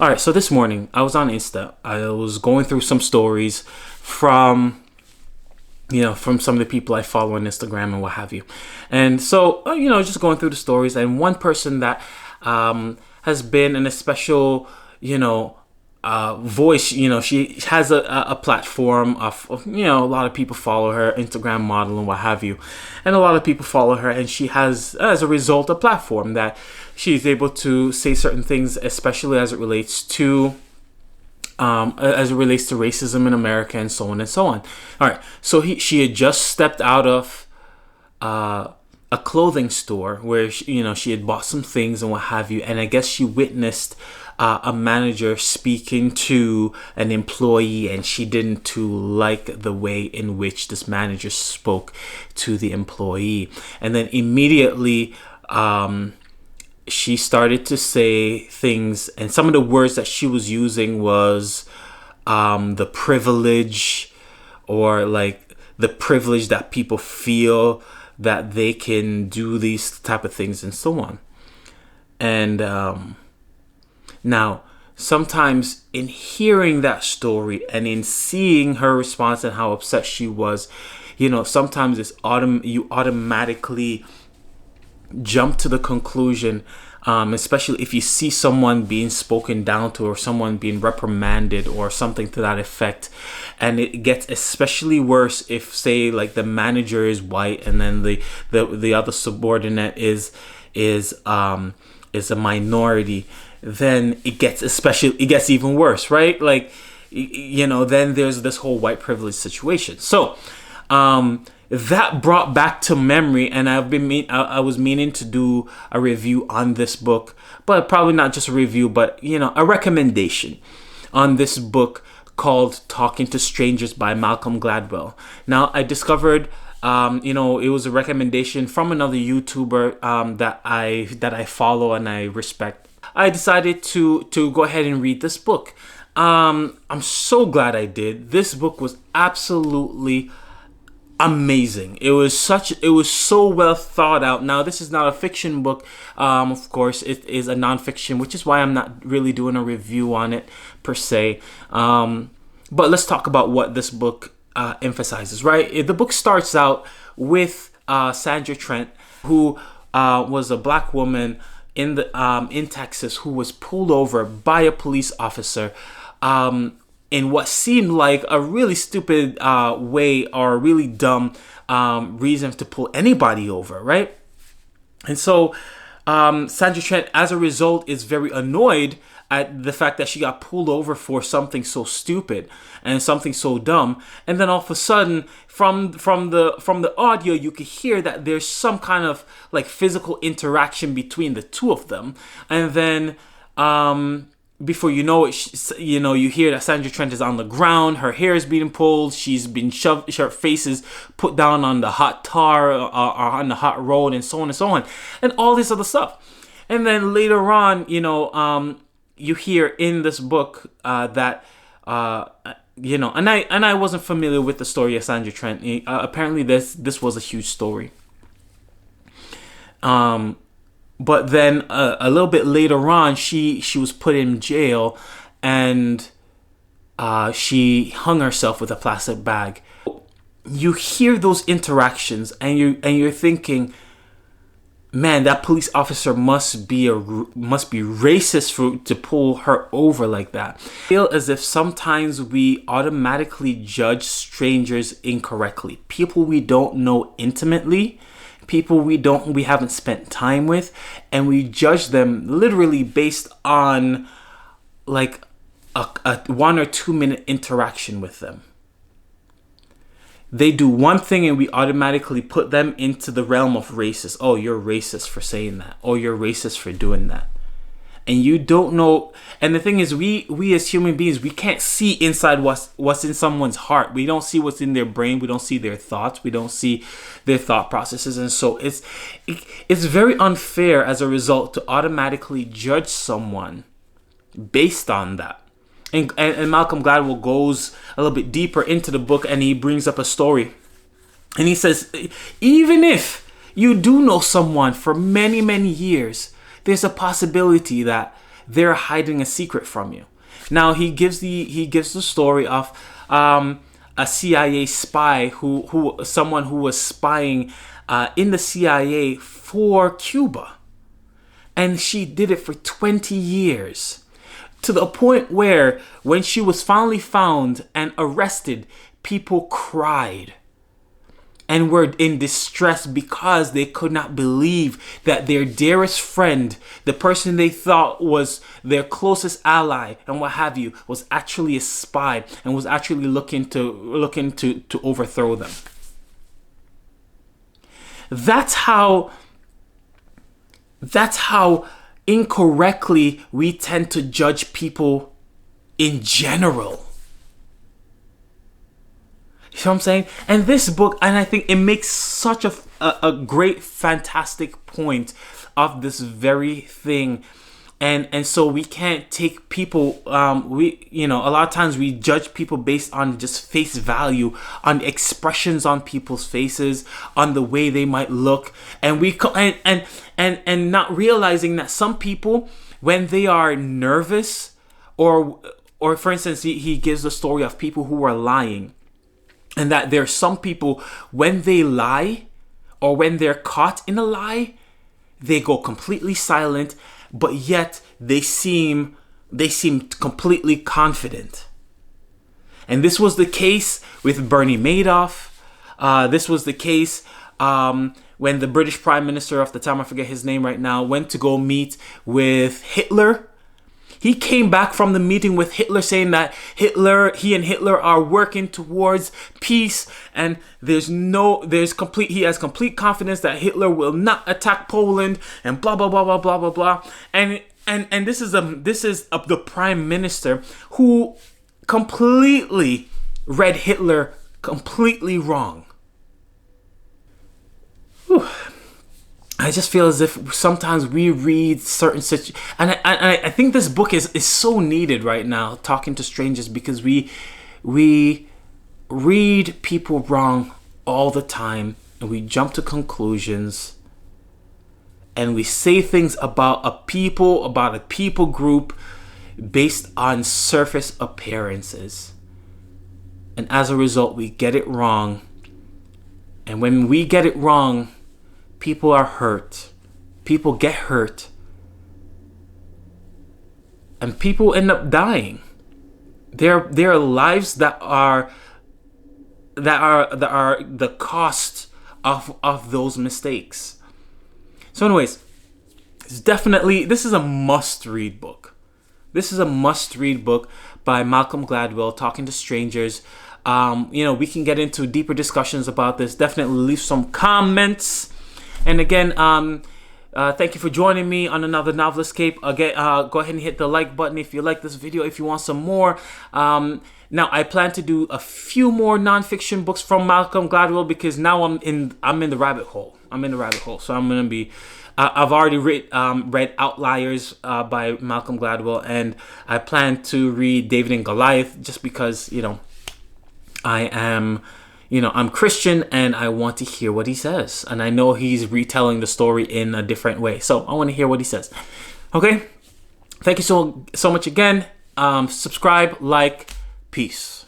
All right, so this morning I was on Insta. I was going through some stories from from some of the people I follow on Instagram and what have you. And so, just going through the stories, and one person that has been in a special, voice. She has a platform of, a lot of people follow her, Instagram model and what have you. And a lot of people follow her, and she has, as a result, a platform that she's able to say certain things, especially as it relates to racism in America and so on and so on. All right, so she had just stepped out of a clothing store where she had bought some things and what have you, and I guess she witnessed a manager speaking to an employee, and she didn't too like the way in which this manager spoke to the employee, and then immediately she started to say things, and some of the words that she was using was the privilege, or like the privilege that people feel that they can do these type of things and so on. And now sometimes in hearing that story and in seeing her response and how upset she was, sometimes you automatically jump to the conclusion, especially if you see someone being spoken down to or someone being reprimanded or something to that effect, and it gets especially worse if, say, like the manager is white and then the other subordinate is a minority, then it gets even worse, right? Like, then there's this whole white privilege situation. So that brought back to memory, and I was meaning to do a review on this book, but probably not just a review, but a recommendation on this book called Talking to Strangers by Malcolm Gladwell. Now, I discovered it was a recommendation from another YouTuber that I follow and I respect. I decided to go ahead and read this book. I'm so glad I did. This book was absolutely amazing. It was so well thought out. Now, this is not a fiction book. Of course, it is a nonfiction, which is why I'm not really doing a review on it per se. But let's talk about what this book emphasizes, right? The book starts out with Sandra Trent, who was a black woman in Texas, who was pulled over by a police officer in what seemed like a really stupid way, or a really dumb reason to pull anybody over, right? And so Sandra Trent, as a result, is very annoyed at the fact that she got pulled over for something so stupid and something so dumb. And then all of a sudden, from the audio, you could hear that there's some kind of like physical interaction between the two of them. And then before you know it, you hear that Sandra Trent is on the ground. Her hair is being pulled. She's been shoved. Her face is put down on the hot tar or on the hot road, and so on and so on, and all this other stuff. And then later on, you hear in this book that and I wasn't familiar with the story of Sandra Trent. Apparently, this was a huge story. But then a little bit later on, she was put in jail, and she hung herself with a plastic bag. You hear those interactions, and you're thinking, man, that police officer must be racist to pull her over like that. I feel as if sometimes we automatically judge strangers incorrectly. People we don't know intimately, people we haven't spent time with, and we judge them literally based on like a 1 or 2 minute interaction with them. They do one thing and we automatically put them into the realm of racist. Oh, you're racist for saying that. Oh, you're racist for doing that. And you don't know. And the thing is, we as human beings, we can't see inside what's in someone's heart. We don't see what's in their brain. We don't see their thoughts. We don't see their thought processes. And so it's very unfair as a result to automatically judge someone based on that. And Malcolm Gladwell goes a little bit deeper into the book, and he brings up a story. And he says, even if you do know someone for many, many years, there's a possibility that they're hiding a secret from you. Now he gives the story of a CIA spy someone who was spying in the CIA for Cuba, and she did it for 20 years, to the point where when she was finally found and arrested, people cried and were in distress because they could not believe that their dearest friend, the person they thought was their closest ally and what have you, was actually a spy and was actually looking to overthrow them. That's how incorrectly we tend to judge people in general. You know what I'm saying? And this book, and I think it makes such a great, fantastic point of this very thing. And so we can't take people, a lot of times we judge people based on just face value, on expressions on people's faces, on the way they might look. And and not realizing that some people, when they are nervous, or for instance, he gives the story of people who are lying. And that there are some people, when they lie or when they're caught in a lie, they go completely silent, but yet they seem completely confident. And this was the case with Bernie Madoff. This was the case when the British Prime Minister of the time, I forget his name right now, went to go meet with Hitler. He came back from the meeting with Hitler saying that he and Hitler are working towards peace, and he has complete confidence that Hitler will not attack Poland, and blah blah blah blah blah blah blah. And this is the Prime Minister who completely read Hitler completely wrong. Whew. I just feel as if sometimes we read certain situations, and I think this book is so needed right now, talking to strangers, because we read people wrong all the time, and we jump to conclusions, and we say things about a people group based on surface appearances, and as a result, we get it wrong. And when we get it wrong, people are hurt. People get hurt. And people end up dying. There are lives that are the cost of those mistakes. So anyways, this is a must-read book. This is a must-read book by Malcolm Gladwell, Talking to Strangers. We can get into deeper discussions about this. Definitely leave some comments. And again, thank you for joining me on another Novel Escape. Again, go ahead and hit the like button if you like this video, if you want some more. Now, I plan to do a few more nonfiction books from Malcolm Gladwell, because now I'm in the rabbit hole. So I'm going to be... I've already read Outliers by Malcolm Gladwell, and I plan to read David and Goliath, just because, I'm Christian and I want to hear what he says. And I know he's retelling the story in a different way, so I want to hear what he says. Okay? Thank you so much again. Subscribe, like, peace.